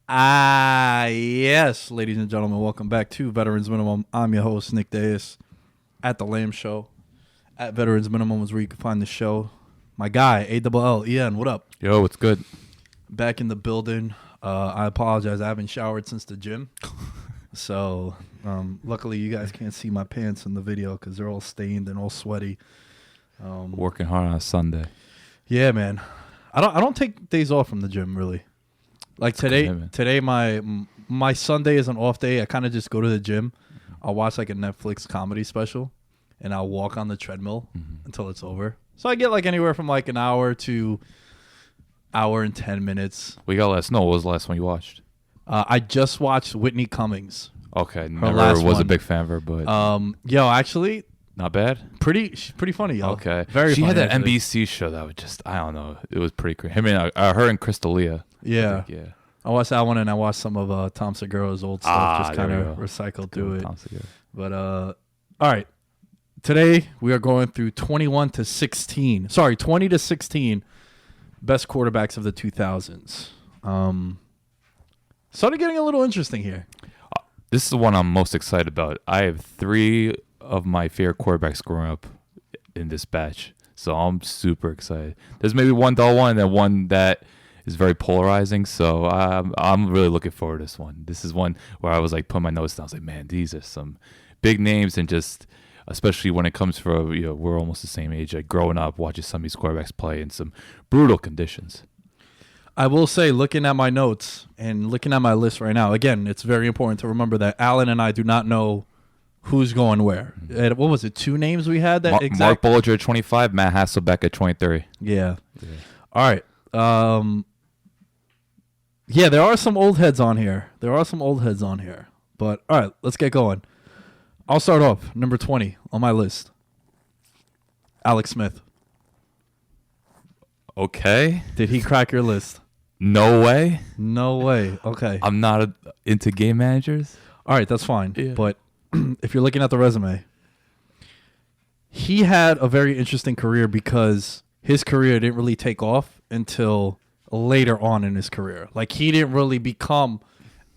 Yes, ladies and gentlemen, welcome back to Veterans Minimum. I'm your host, Nick Deus, at The Lamb Show. At Veterans Minimum is where you can find the show. My guy, ALL, what up? Yo, what's good? Back in the building. I apologize. I haven't showered since the gym. So, luckily, you guys can't see my pants in the video because they're all stained and all sweaty. Working hard on a Sunday. Yeah, man. I don't take days off from the gym, really. Like today my Sunday is an off day. I kind of just go to the gym. I'll watch like a Netflix comedy special, and I'll walk on the treadmill until it's over. So I get like anywhere from like an hour to hour and 10 minutes. We got last. No, what was the last one you watched? I just watched Whitney Cummings. Okay, last never was one. a big fan of her, but Actually, not bad. she's pretty funny, yo. Okay, Very She funny, had that actually. NBC show that was just, I don't know, it was pretty crazy. I mean, her and Crystalia. Yeah. Yeah. I watched that one, and I watched some of Tom Segura's old stuff, just there kind we of go. recycled through it. Tom Segura. But all right. Today we are going through 20 to 16 best quarterbacks of the 2000s. Started getting a little interesting here. This is the one I'm most excited about. I have 3 of my favorite quarterbacks growing up in this batch, so I'm super excited. There's maybe one dull one and then one that is very polarizing, so I'm really looking forward to this one. This is one where I was like putting my notes down. I was like, man, these are some big names, and just especially when it comes for, we're almost the same age, like growing up watching some of these quarterbacks play in some brutal conditions. I will say, looking at my notes and looking at my list right now, again, it's very important to remember that Alan and I do not know who's going where. And what was it? 2 names we had that Mark Bollinger at 25, Matt Hasselbeck at 23. Yeah. All right. Yeah, there are some old heads on here. But all right, let's get going. I'll start off. Number 20 on my list. Alex Smith. Okay. Did he crack your list? No way. No way. Okay. I'm not into game managers. All right, that's fine. Yeah. But if you're looking at the resume, he had a very interesting career because his career didn't really take off until later on in his career. Like, he didn't really become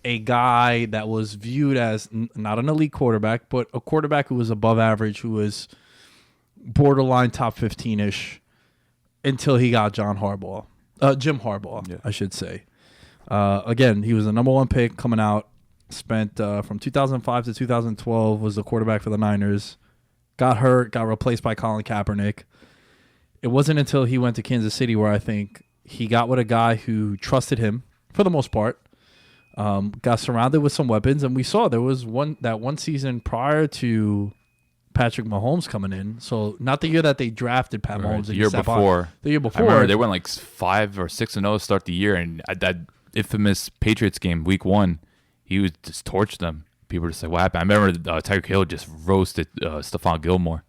a guy that was viewed as not an elite quarterback, but a quarterback who was above average, who was borderline top 15-ish until he got Jim Harbaugh, Yeah. I should say. Again, he was the number 1 pick coming out, spent from 2005 to 2012, was the quarterback for the Niners, got hurt, got replaced by Colin Kaepernick. It wasn't until he went to Kansas City where I think he got with a guy who trusted him for the most part, got surrounded with some weapons, and we saw there was that one season prior to Patrick Mahomes coming in. So not the year that they drafted Pat Right. Mahomes. The year before. The year I before. remember they went like 5 or 6-0 to start the year, and at that infamous Patriots game, Week 1, he was just torched them. People were just like, "What happened?" I remember Tyreek Hill just roasted Stephon Gilmore.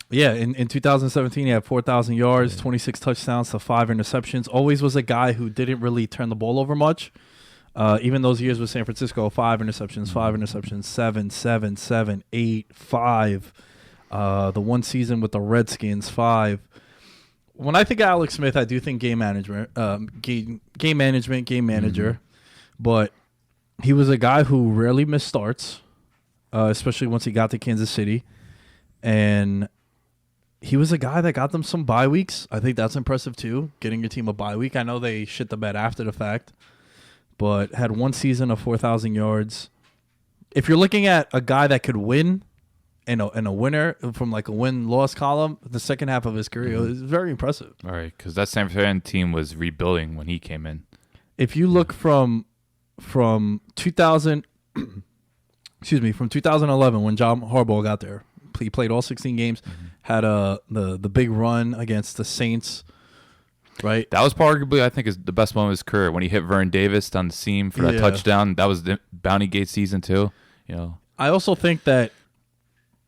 Yeah, in 2017, he had 4,000 yards, 26 touchdowns to 5 interceptions. Always was a guy who didn't really turn the ball over much. Even those years with San Francisco, 5 interceptions, 7, 8, 5. The one season with the Redskins, 5. When I think of Alex Smith, I do think game manager. But he was a guy who rarely missed starts, especially once he got to Kansas City. And he was a guy that got them some bye weeks. I think that's impressive too, getting your team a bye week. I know they shit the bed after the fact, but had one season of 4,000 yards. If you're looking at a guy that could win and a winner from like a win-loss column, the second half of his career is very impressive. All right, because that San Fran team was rebuilding when he came in. If you look from 2000, from 2011 when John Harbaugh got there, he played all 16 games, had the big run against the Saints, right? That was arguably, I think, is the best moment of his career when he hit Vern Davis down the seam for that Yeah. touchdown. That was the Bounty Gate season too. I also think that,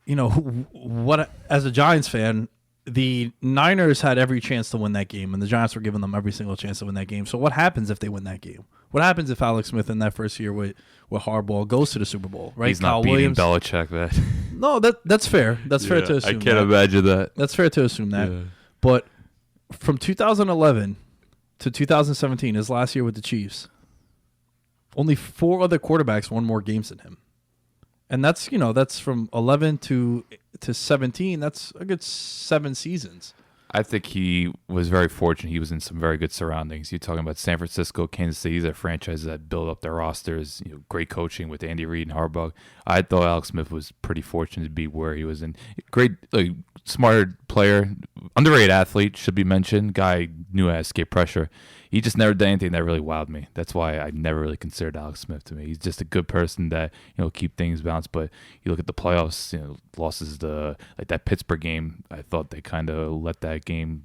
what as a Giants fan, the Niners had every chance to win that game, and the Giants were giving them every single chance to win that game. So what happens if they win that game? What happens if Alex Smith in that first year with Harbaugh goes to the Super Bowl, right? He's not Kyle beating Williams. Belichick, man. No, that's fair. That's fair to assume. I can't imagine that. That's fair to assume that. Yeah. But from 2011 to 2017, his last year with the Chiefs, only 4 other quarterbacks won more games than him. And that's, that's from 11 to 17. That's a good 7 seasons. I think he was very fortunate. He was in some very good surroundings. You're talking about San Francisco, Kansas City. These are franchises that build up their rosters. Great coaching with Andy Reid and Harbaugh. I thought Alex Smith was pretty fortunate to be where he was in. Great, smart player, underrated athlete, should be mentioned. Guy knew how to escape pressure. He just never did anything that really wowed me. That's why I never really considered Alex Smith to me. He's just a good person that keep things balanced. But you look at the playoffs, losses that Pittsburgh game. I thought they kind of let that game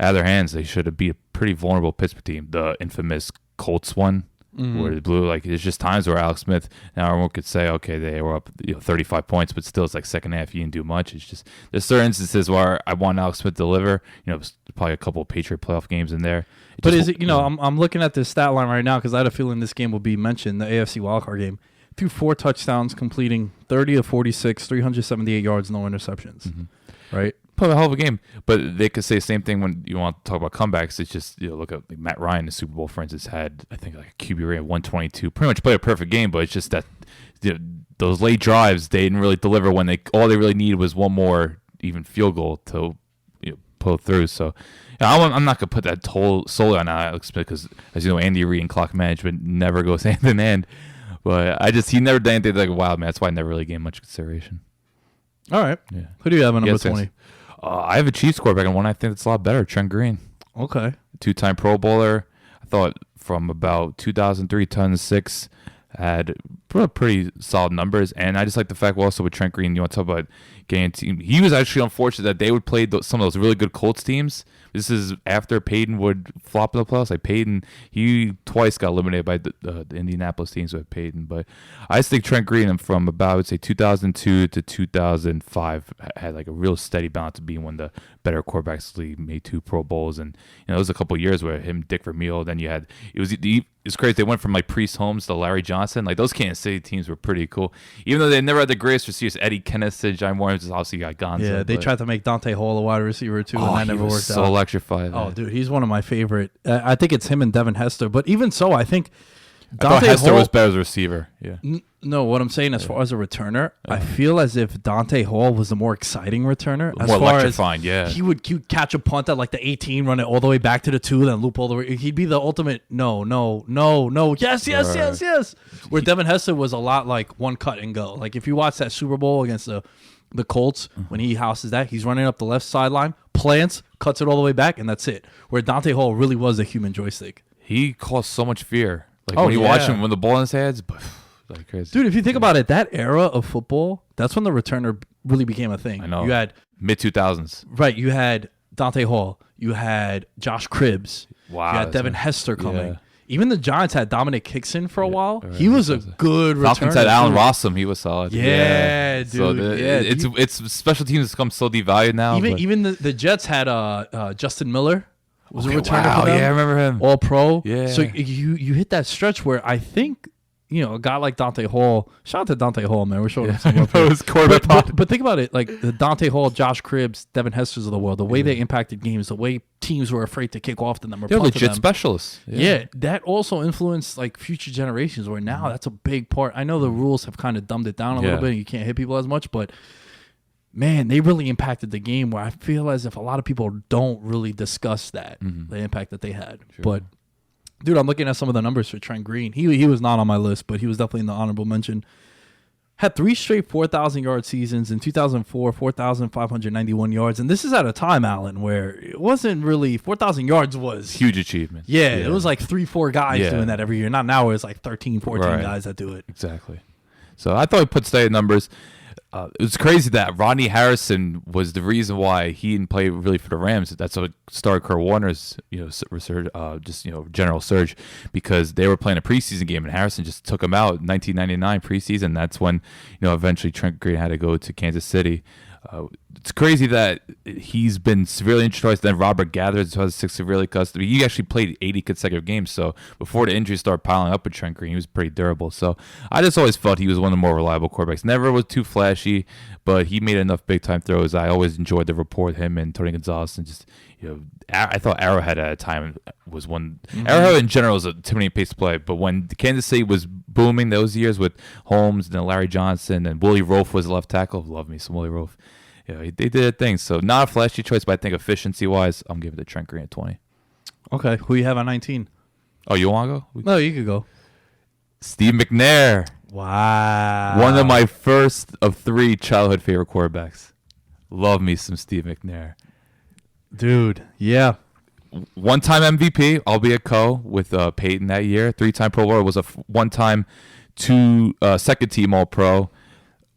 out of their hands. They should have beat a pretty vulnerable Pittsburgh team. The infamous Colts one. Where they blew, there's just times where Alex Smith, now everyone could say, okay, they were up 35 points, but still it's like second half, you didn't do much. It's just, there's certain instances where I want Alex Smith to deliver, probably a couple of Patriot playoff games in there. But is it, I'm looking at this stat line right now because I had a feeling this game will be mentioned, the AFC wildcard game. Threw 4 touchdowns, completing 30 of 46, 378 yards, no interceptions. Right? Probably a hell of a game, but they could say the same thing when you want to talk about comebacks. It's just look at Matt Ryan in the Super Bowl, for instance, had I think like a QB rating of 122. Pretty much played a perfect game, but it's just that those late drives they didn't really deliver when all they really needed was one more even field goal to pull through. So I'm not gonna put that solely on Alex Smith because as you know, Andy Reid and clock management never goes hand in hand. But he never did anything like wow man. That's why I never really gave much consideration. All right. Yeah. Who do you have at number 20? I have a Chiefs quarterback and one I think that's a lot better, Trent Green. Okay. 2-time Pro Bowler. I thought from about 2003, 2006, had pretty solid numbers. And I just like the fact also with Trent Green, you want to talk about getting a team. He was actually unfortunate that they would play some of those really good Colts teams. This is after Peyton would flop in the playoffs. Like Peyton, he twice got eliminated by the Indianapolis teams with Peyton. But I just think Trent Green from about, I would say, 2002 to 2005 had like a real steady balance of being one of the better quarterbacks. League, made 2 Pro Bowls, and there was a couple of years where him, Dick Vermeil. Then you had it's crazy. They went from like Priest Holmes to Larry Johnson. Like those Kansas City teams were pretty cool, even though they never had the greatest receivers. Eddie Kenneth, John Warren obviously got Gonzo. Yeah, they tried to make Dante Hall a wide receiver too, and that never worked out. So electrified. Oh, dude, he's one of my favorite. I think it's him and Devin Hester. But even so, I think Dante Hester was better as a receiver. Yeah. No, what I'm saying as far as a returner, I feel as if Dante Hall was the more exciting returner. As more far electrifying, as he would catch a punt at like the 18, run it all the way back to the 2, then loop all the way. He'd be the ultimate no, yes. Where Devin Hester was a lot like one cut and go. Like if you watch that Super Bowl against the Colts, when he houses that, he's running up the left sideline, plants, cuts it all the way back, and that's it. Where Dante Hall really was a human joystick. He caused so much fear. Like when you watch him, when the ball in his hands, like crazy. Dude, if you think about it, that era of football, that's when the returner really became a thing. I know. You had mid-2000s. Right. You had Dante Hall. You had Josh Cribbs. Wow. You had Devin Hester coming. Yeah. Even the Giants had Dominic Hickson for a while. He was a good returner. Falcons had Allen Rossum. He was solid. Yeah, dude. So it's special teams become so devalued now. Even the Jets had Justin Miller. Was a returner wow, for them. Yeah, I remember him. All pro. Yeah. So you hit that stretch where I think, a guy like Dante Hall, shout out to Dante Hall, man. We're showing him some love here. But think about it, like the Dante Hall, Josh Cribbs, Devin Hesters of the world, the way they impacted games, the way teams were afraid to kick off to them or They're punt to legit them. specialists. Yeah, that also influenced like future generations where now that's a big part. I know the rules have kind of dumbed it down a little bit and you can't hit people as much, but man, they really impacted the game where I feel as if a lot of people don't really discuss that, the impact that they had. Sure. But, dude, I'm looking at some of the numbers for Trent Green. He was not on my list, but he was definitely in the honorable mention. Had 3 straight 4,000-yard seasons. In 2004, 4,591 yards. And this is at a time, Allen, where it wasn't really 4,000 yards was huge achievement. Yeah, it was like 3-4 guys doing that every year. Not now where it's like 13, 14 guys that do it. Exactly. So I thought he put state numbers. It was crazy that Rodney Harrison was the reason why he didn't play really for the Rams. That's what started Kurt Warner's, research, general surge, because they were playing a preseason game and Harrison just took him out in 1999 preseason. That's when, eventually Trent Green had to go to Kansas City. it's crazy that he's been severely injured twice. Then Robert Gathers in 2006 severely cussed. He actually played 80 consecutive games. So before the injuries started piling up with Trent Green, he was pretty durable. So I just always felt he was one of the more reliable quarterbacks. Never was too flashy, but he made enough big time throws. I always enjoyed the rapport with him and Tony Gonzalez, and just I thought Arrowhead at a time was one. Mm-hmm. Arrowhead in general is a intimidating pace to play, but when Kansas City was booming those years with Holmes and Larry Johnson and Willie Roaf was left tackle, love me some Willie Roaf. They did a thing. So not a flashy choice, but I think efficiency wise, I'm giving it to Trent Green at 20. Okay, who you have at 19? Oh, you want to go? No, you could go. Steve McNair. Wow. One of my first of 3 childhood favorite quarterbacks. Love me some Steve McNair. Dude, yeah. One-time MVP, albeit co with Peyton that year. 3-time Pro Bowler, was a one-time second-team All-Pro.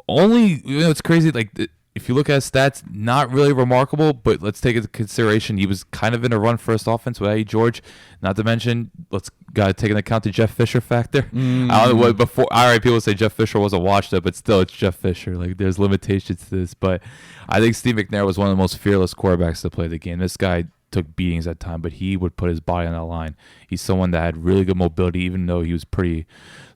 Only, it's crazy. Like if you look at his stats, not really remarkable. But let's take into consideration he was kind of in a run-first offense with Eddie George. Not to mention, gotta take into account the Jeff Fisher factor. I don't know what before. All right, people say Jeff Fisher wasn't washed up, but still, it's Jeff Fisher. Like there's limitations to this, but I think Steve McNair was one of the most fearless quarterbacks to play the game. This guy took beatings at time, but he would put his body on the line. He's someone that had really good mobility, even though he was pretty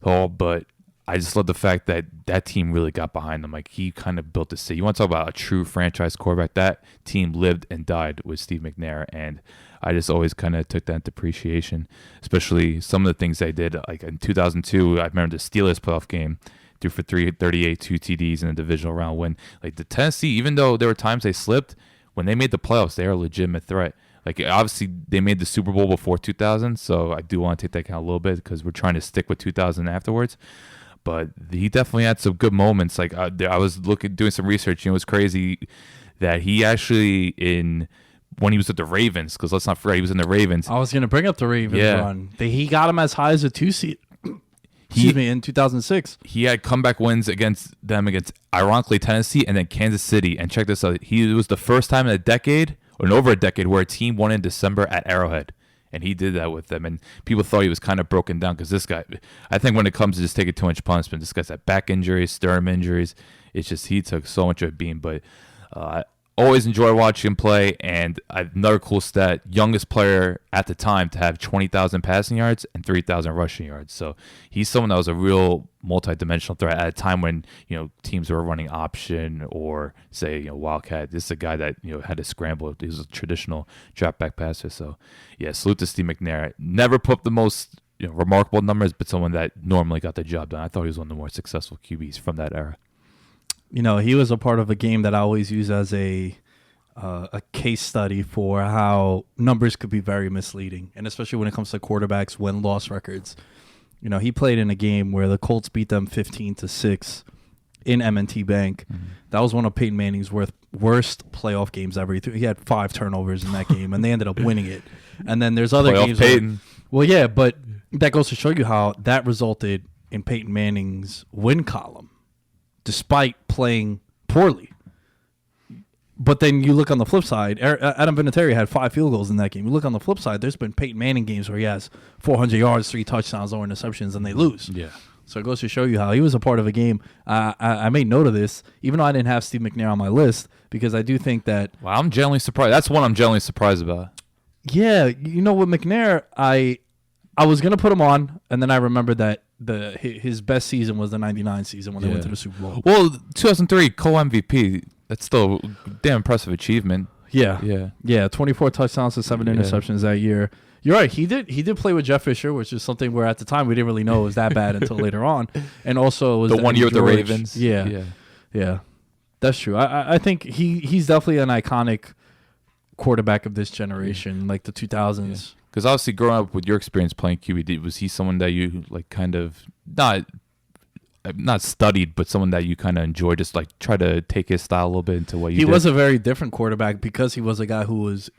tall. But I just love the fact that that team really got behind him. Like he kind of built the city. You want to talk about a true franchise quarterback? That team lived and died with Steve McNair, and I just always kind of took that into appreciation, especially some of the things they did. Like in 2002, I remember the Steelers playoff game. Threw for 338, 2 TDs in a divisional round win. Like the Tennessee, even though there were times they slipped, when they made the playoffs, they were a legitimate threat. Like obviously they made the Super Bowl before 2000, so I do want to take that account a little bit because we're trying to stick with 2000 afterwards. But he definitely had some good moments. Like I was doing some research. It was crazy that he actually when he was at the Ravens, because let's not forget he was in the Ravens. I was going to bring up the Ravens run. He got him as high as a 2 seed. In 2006. He had comeback wins against ironically Tennessee and then Kansas City. And check this out. It was the first time in a decade or in over a decade where a team won in December at Arrowhead. And he did that with them. And people thought he was kind of broken down because this guy, I think when it comes to just taking too much punishment, this guy's had back injuries, sternum injuries. It's just he took so much of a beam. But always enjoy watching him play. And another cool stat, youngest player at the time to have 20,000 passing yards and 3,000 rushing yards. So he's someone that was a real multi-dimensional threat at a time when teams were running option or say wildcat. This is a guy that had to scramble. He was a traditional drop back passer. So yeah, salute to Steve McNair. Never put up the most remarkable numbers, but someone that normally got the job done. I thought he was one of the more successful QBs from that era. He was a part of a game that I always use as a case study for how numbers could be very misleading, and especially when it comes to quarterbacks' win-loss records. He played in a game where the Colts beat them 15-6 in M&T Bank. Mm-hmm. That was one of Peyton Manning's worst playoff games ever. He had 5 turnovers in that game, and they ended up winning it. And then there's other games. Peyton. Well, yeah, but that goes to show you how that resulted in Peyton Manning's win column, despite playing poorly. But then you look on the flip side, Adam Vinatieri had 5 field goals in that game. You look on the flip side, there's been Peyton Manning games where he has 400 yards, 3 touchdowns, or interceptions, and they lose. Yeah. So it goes to show you how he was a part of a game. I made note of this, even though I didn't have Steve McNair on my list, because I do think that... Wow, I'm genuinely surprised. That's one I'm genuinely surprised about. Yeah, with McNair, I was going to put him on, and then I remembered that his best season was the 99 season when they went to the Super Bowl. Well, 2003 co-MVP, that's still a damn impressive achievement. Yeah. 24 touchdowns to 7 interceptions that year. You're right. He did play with Jeff Fisher, which is something where at the time we didn't really know it was that bad until later on. And also it was the 1 year with the Ravens. Yeah. That's true. I think he's definitely an iconic quarterback of this generation, like the 2000s. Because obviously, growing up with your experience playing QB, was he someone that you kind of not studied, but someone that you kind of enjoyed, just try to take his style a little bit into what you did? He was a very different quarterback because he was a guy who was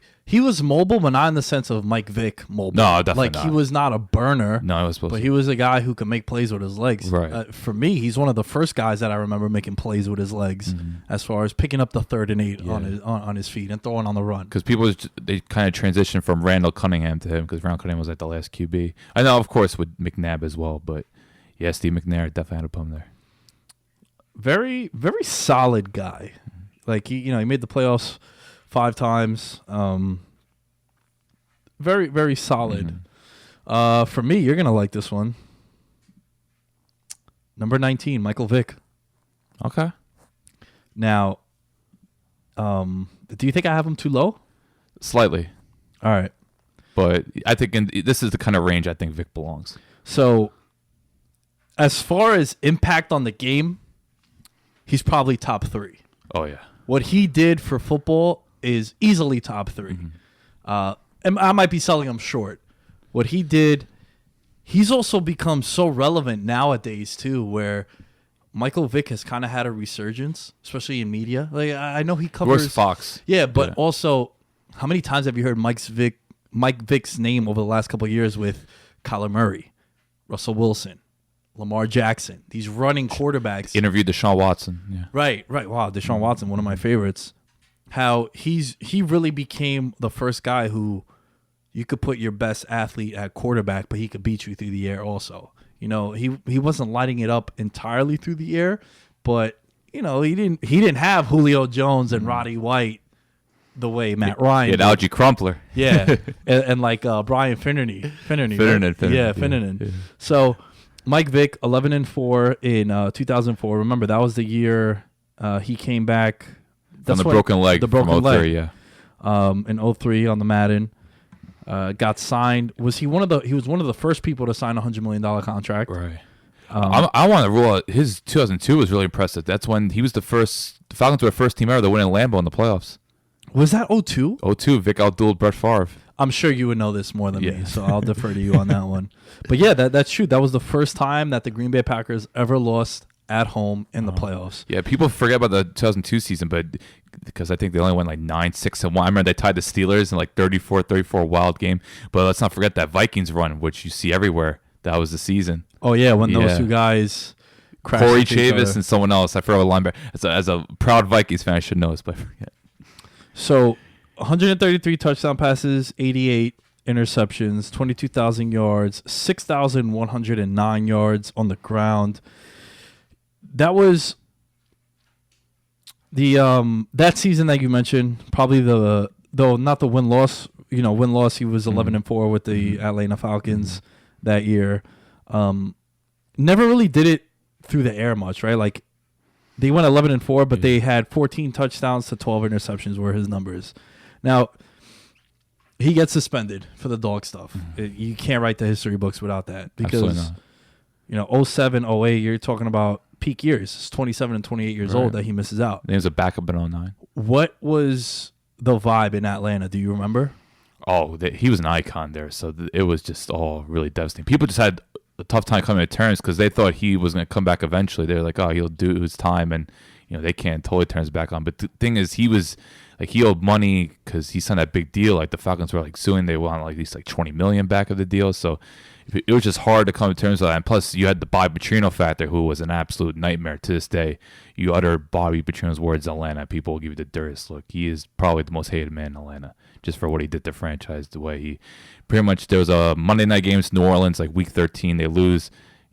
mobile, but not in the sense of Mike Vick mobile. No, definitely not. He was not a burner. No, he was supposed to. But he was a guy who could make plays with his legs. Right. For me, he's one of the first guys that I remember making plays with his legs, as far as picking up the 3rd and 8 on his feet and throwing on the run. Because they kind of transitioned from Randall Cunningham to him, because Randall Cunningham was the last QB. I know, of course, with McNabb as well, but yeah, Steve McNair definitely had a pump there. Very, very solid guy. Like he made the playoffs 5 times. Very, very solid. For me, you're gonna like this one. Number 19, Michael Vick. Okay. Now, do you think I have him too low? Slightly. All right. But I think this is the kind of range I think Vic belongs. So, as far as impact on the game, he's probably top 3. Oh, yeah. What he did for football is easily top 3. And I might be selling him short. What he did, he's also become so relevant nowadays too, where Michael Vick has kind of had a resurgence, especially in media. Like I know he covers Where's Fox? Yeah, but also, how many times have you heard Mike Vick's name over the last couple of years with Kyler Murray, Russell Wilson, Lamar Jackson, these running quarterbacks? Interviewed Deshaun Watson. Yeah. Right. Wow, Deshaun Watson, one of my favorites. How he really became the first guy who you could put your best athlete at quarterback, but he could beat you through the air also. He wasn't lighting it up entirely through the air, but he didn't have Julio Jones and Roddy White the way Matt Ryan. He had Algie Crumpler. Yeah, and like Brian Finnerty. Finnerty. Yeah. So Mike Vick, 11-4 in 2004. Remember, that was the year he came back. From the broken leg. The broken from 03, leg. Yeah. In 03 on the Madden. Got signed. He was one of the first people to sign a $100 million contract. Right. I want to rule out his 2002 was really impressive. That's when he was the Falcons were the first team ever to win in Lambeau in the playoffs. Was that 02? 02, Vic outdueled Brett Favre. I'm sure you would know this more than me, so I'll defer to you on that one. But yeah, that's true. That was the first time that the Green Bay Packers ever lost at home in the playoffs. Yeah, people forget about the 2002 season, but because I think they only won like 9-6-1. I remember they tied the Steelers in like 34-34 wild game. But let's not forget that Vikings run, which you see everywhere. That was the season. Oh yeah, when those two guys crashed. Corey Chavis and someone else. I forgot what linebacker. As a proud Vikings fan, I should know this, but I forget. So 133 touchdown passes, 88 interceptions, 22,000 yards, 6,109 yards on the ground. That was the that season that you mentioned, probably not the win-loss. Win-loss, he was 11-4 with the Atlanta Falcons that year. Never really did it through the air much, right? Like they went 11-4, but they had 14 touchdowns to 12 interceptions were his numbers. Now, he gets suspended for the dog stuff. You can't write the history books without that because 07, 08, you're talking about peak years. It's 27 and 28 years old that he misses out. He was a backup in 09. What was the vibe in Atlanta? Do you remember? Oh, he was an icon there, so it was just all really devastating. People just had a tough time coming to terms because they thought he was going to come back eventually. They were like, oh, he'll do his time, and they can't totally turn his back on. But the thing is, he was like he owed money because he signed that big deal. Like the Falcons were like suing, they want like at least like $20 million back of the deal. So it was just hard to come to terms with that. And plus, you had the Bobby Petrino factor, who was an absolute nightmare to this day. You utter Bobby Petrino's words in Atlanta, people will give you the dirtiest look. He is probably the most hated man in Atlanta, just for what he did to the franchise. The way he pretty much, there was a Monday night game in New Orleans, like week 13, they lose.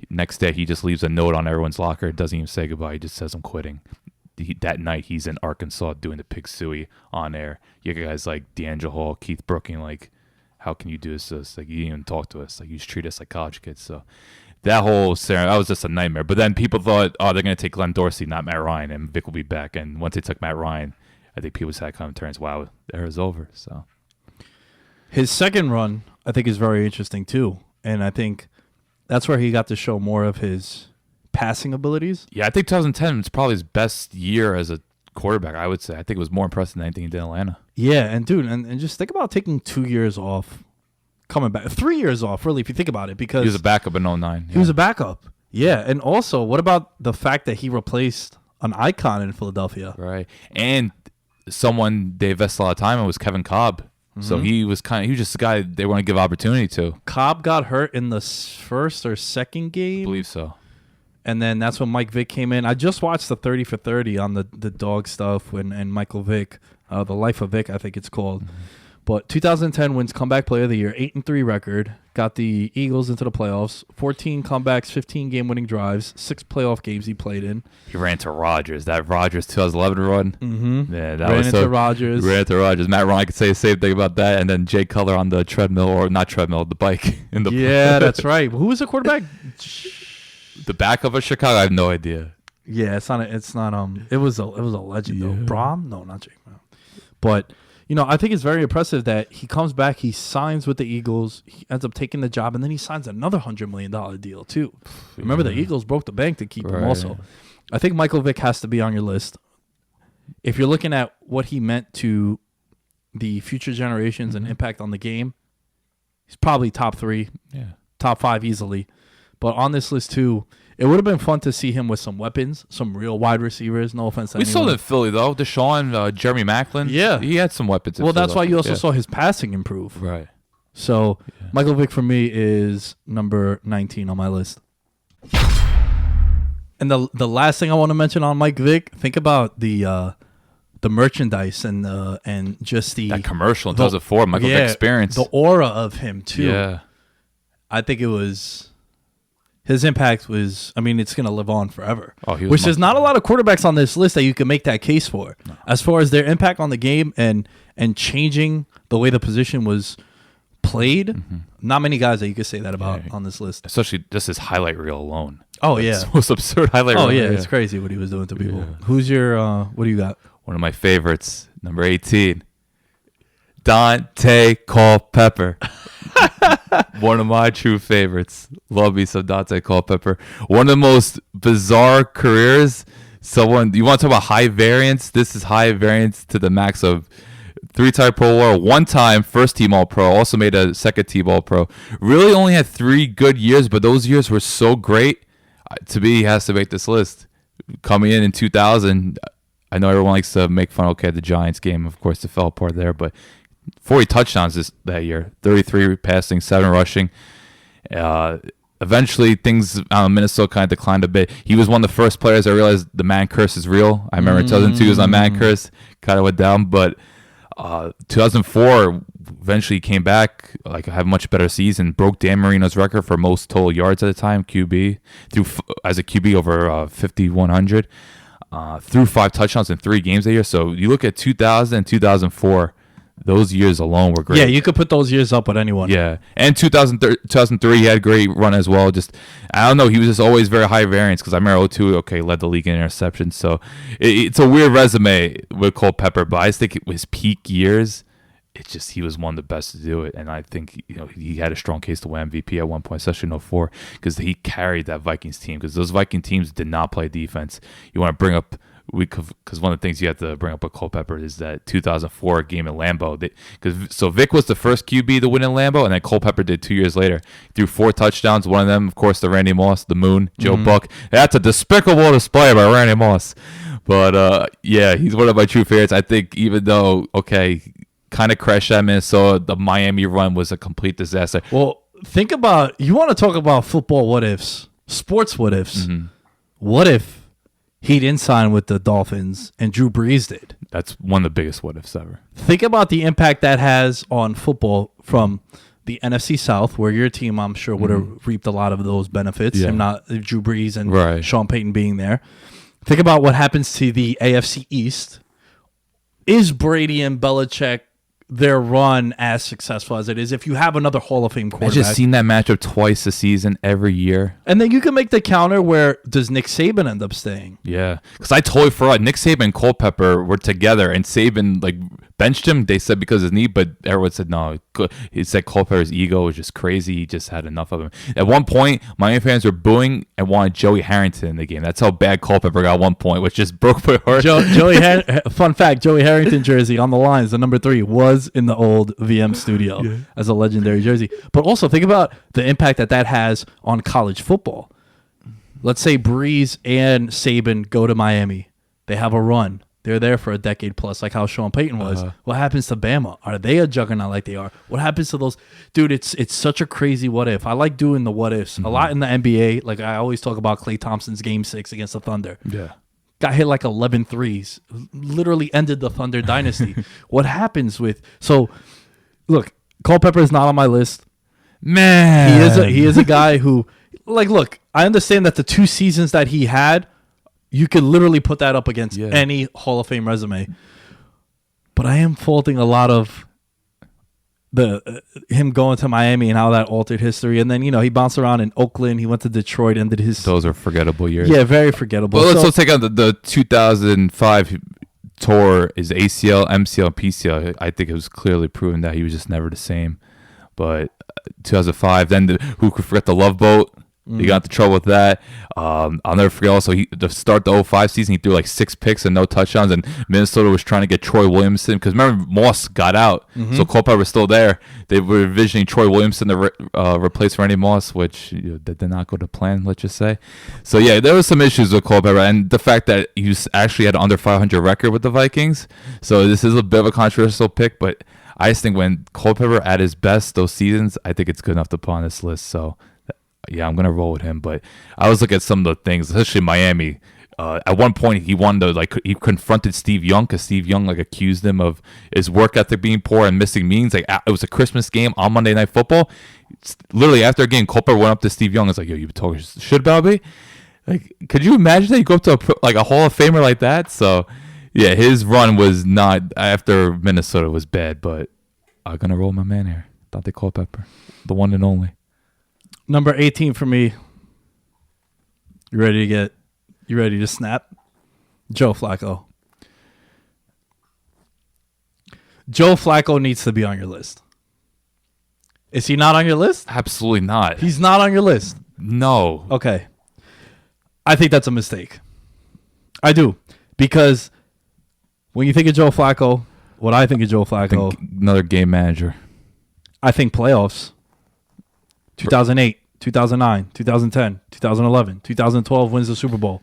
Next day, he just leaves a note on everyone's locker. Doesn't even say goodbye. He just says, I'm quitting. That night, he's in Arkansas doing the pig suey on air. You got guys like D'Angelo Hall, Keith Brooking, like, how can you do this to us? Like, you didn't even talk to us. Like, you just treat us like college kids. So that whole scenario, that was just a nightmare. But then people thought, oh, they're going to take Glenn Dorsey, not Matt Ryan, and Vic will be back. And once they took Matt Ryan, I think people just had come to terms, wow, the era's over. So his second run, I think, is very interesting too. And I think that's where he got to show more of his passing abilities. Yeah, I think 2010 is probably his best year as a quarterback, I would say. I think it was more impressive than anything he did in Atlanta. Yeah, and dude, and just think about taking 2 years off, coming back. 3 years off, really, if you think about it, because he was a backup in 09. He was a backup. Yeah, and also, what about the fact that he replaced an icon in Philadelphia? Right, and someone they invested a lot of time in was Kevin Kolb. So he was just a guy they want to give opportunity to. Cobb got hurt in the first or second game. I believe so. And then that's when Mike Vick came in. I just watched the 30 for 30 on the dog stuff and Michael Vick, The Life of Vick, I think it's called. But 2010 wins comeback player of the year, 8-3 record, got the Eagles into the playoffs, 14 comebacks, 15 game-winning drives, 6 playoff games he played in. He ran to Rodgers. That Rodgers 2011 run. Mm-hmm. Yeah, that Ran was into Rodgers. Ran into Rodgers. Matt Ryan could say the same thing about that. And then Jay Cutler on the treadmill, or not treadmill, the bike in the. Yeah, that's right. Who was the quarterback? The backup of Chicago. I have no idea. Yeah, it's not. It was a legend though. Brom? No, not Jake Brown. But I think it's very impressive that he comes back. He signs with the Eagles. He ends up taking the job, and then he signs another $100 million deal too. Remember, the Eagles broke the bank to keep him. Also, I think Michael Vick has to be on your list. If you're looking at what he meant to the future generations and impact on the game, he's probably top 3, top 5 easily. But on this list too, it would have been fun to see him with some weapons, some real wide receivers. No offense to We anyone. saw it in Philly, though. Deshaun, Jeremy Maclin. Yeah. He had some weapons. Well, that's why you also saw his passing improve. Right. So Michael Vick for me is number 19 on my list. And the last thing I want to mention on Mike Vick, think about the merchandise and just that commercial in 2004, Michael Vick experience. The aura of him too. Yeah. I think it was. His impact was, it's going to live on forever. Which there's not a lot of quarterbacks on this list that you can make that case for. No. As far as their impact on the game and changing the way the position was played, not many guys that you could say that about on this list. Especially just his highlight reel alone. Oh, It's the most absurd highlight reel. Oh, yeah, it's crazy what he was doing to people. Who's your, what do you got? One of my favorites, number 18, Dante Culpepper. One of my true favorites. Love me some Dante Culpepper. One of the most bizarre careers. You want to talk about high variance? This is high variance to the max of 3-time Pro Bowl, 1-time first team All Pro, also made a second team All Pro. Really only had 3 good years, but those years were so great. To me, he has to make this list. Coming in 2000, I know everyone likes to make fun of the Giants game. Of course, it fell apart there, but 40 touchdowns that year, 33 passing, 7 rushing. Eventually, things Minnesota kind of declined a bit. He was one of the first players I realized the man curse is real. I remember 2002 he was on man curse, kind of went down. But 2004, eventually he came back, had a much better season, broke Dan Marino's record for most total yards at the time, QB, as a QB over 5,100. Threw 5 touchdowns in 3 games that year. So you look at 2000 and 2004, those years alone were great. Yeah, you could put those years up with anyone. Yeah. And 2003, he had a great run as well. I don't know, he was just always very high variance because I remember 2002, led the league in interceptions. So it's a weird resume with Culpepper, but I just think his peak years, he was one of the best to do it. And I think, he had a strong case to win MVP at one point, especially in 2004, because he carried that Vikings team, because those Viking teams did not play defense. You want to bring up, because one of the things you have to bring up with Culpepper is that 2004 game in Lambeau. So Vic was the first QB to win in Lambeau, and then Culpepper did 2 years later. He threw 4 touchdowns. One of them, of course, the Randy Moss, the Moon, Joe Buck. That's a despicable display by Randy Moss. But he's one of my true favorites. I think even though kind of crashed at Minnesota, the Miami run was a complete disaster. Well, think about, you want to talk about football what ifs, sports what ifs. What if he didn't sign with the Dolphins and Drew Brees did? That's one of the biggest what ifs ever. Think about the impact that has on football from the NFC South, where your team, I'm sure, would have reaped a lot of those benefits, and not Drew Brees and Sean Payton being there. Think about what happens to the AFC East. Is Brady and Belichick, their run, as successful as it is if you have another Hall of Fame quarterback? I've just seen that matchup twice a season, every year. And then you can make the counter, where does Nick Saban end up staying? Yeah, because I totally forgot Nick Saban and Culpepper were together, and Saban benched him. They said because of his knee, but everyone said no. He said Culpepper's ego was just crazy. He just had enough of him. At one point, Miami fans were booing and wanted Joey Harrington in the game. That's how bad Culpepper got at one point, which just broke my heart. Fun fact, Joey Harrington jersey on the lines, the number 3, was in the old VM studio as a legendary jersey. But also think about the impact that has on college football. Let's say Brees and Saban go to Miami. They have a run. They're there for a decade plus, like how Sean Payton was. What happens to Bama? Are they a juggernaut like they are? What happens to those? Dude, it's such a crazy what if. I like doing the what ifs. A lot in the NBA. Like I always talk about Klay Thompson's game 6 against the Thunder. Yeah. Got hit 11 threes. Literally ended the Thunder dynasty. What happens with... So look, Culpepper is not on my list. Man, He is a guy who, like, look, I understand that the 2 seasons that he had, you could literally put that up against any Hall of Fame resume. But I am faulting a lot of the him going to Miami and how that altered history. And then, you know, he bounced around in Oakland. He went to Detroit, ended his... Those are forgettable years. Yeah, very forgettable. But let's take on the 2005 tour is ACL, MCL, PCL. I think it was clearly proven that he was just never the same. But 2005, then who could forget the Love Boat? He got into trouble with that. I'll never forget also, to start the 05 season, he threw like 6 picks and no touchdowns, and Minnesota was trying to get Troy Williamson, because remember, Moss got out, so Culpepper was still there. They were envisioning Troy Williamson to replace Randy Moss, which that did not go to plan, let's just say. So yeah, there was some issues with Culpepper, and the fact that he actually had an under 500 record with the Vikings. So this is a bit of a controversial pick, but I just think when Culpepper at his best those seasons, I think it's good enough to put on this list. So yeah, I'm gonna roll with him. But I was looking at some of the things, especially Miami. At one point, he wanted to he confronted Steve Young, because Steve Young accused him of his work ethic being poor and missing meetings. It was a Christmas game on Monday Night Football. Literally after a game, Culpepper went up to Steve Young and was like, "Yo, you talking shit about me?" Like, could you imagine that you go up to a Hall of Famer like that? So yeah, his run was not after Minnesota was bad, but I'm gonna roll my man here, Dante Culpepper, the one and only. Number 18 for me. You ready to snap? Joe Flacco. Joe Flacco needs to be on your list. Is he not on your list? Absolutely not. He's not on your list. No. Okay. I think that's a mistake. I do. Because when you think of Joe Flacco, what I think of Joe Flacco, another game manager. I think playoffs. 2008, 2009, 2010, 2011, 2012 wins the Super Bowl.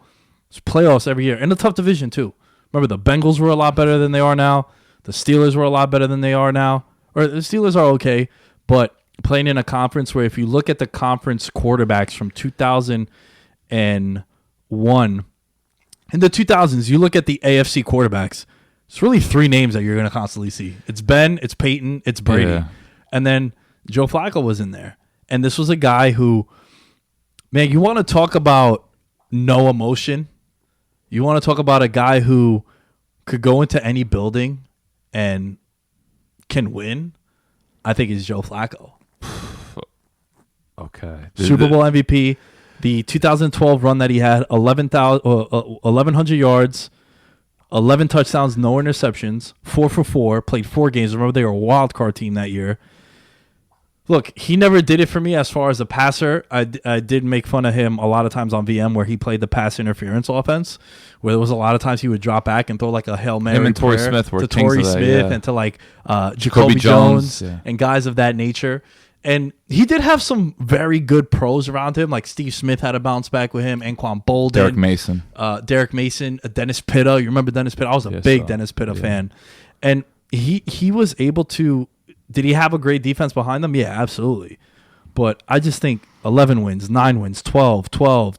It's playoffs every year. And a tough division, too. Remember, the Bengals were a lot better than they are now. The Steelers were a lot better than they are now. Or the Steelers are okay, but playing in a conference where if you look at the conference quarterbacks from 2001, in the 2000s, you look at the AFC quarterbacks, it's really 3 names that you're going to constantly see. It's Ben, it's Peyton, it's Brady. Yeah. And then Joe Flacco was in there. And this was a guy who, man, you want to talk about no emotion. You want to talk about a guy who could go into any building and can win. I think it's Joe Flacco. Okay. Super Bowl MVP. The 2012 run that he had, 1,100 yards, 11 touchdowns, no interceptions, 4 for 4, played 4 games. Remember, they were a wild card team that year. Look, he never did it for me as far as a passer. I did make fun of him a lot of times on VM where he played the pass interference offense, where there was a lot of times he would drop back and throw like a Hail Mary Him and Torrey Smith were to kings Torrey of that, Smith yeah. and to like Jacoby Jones yeah. and guys of that nature. And he did have some very good pros around him, like Steve Smith had a bounce back with him, Anquan Bolden, Derek Mason, Dennis Pitta. You remember Dennis Pitta? I was a big Dennis Pitta fan. And he was able to... Did he have a great defense behind them? Yeah, absolutely. But I just think 11 wins, 9 wins, 12,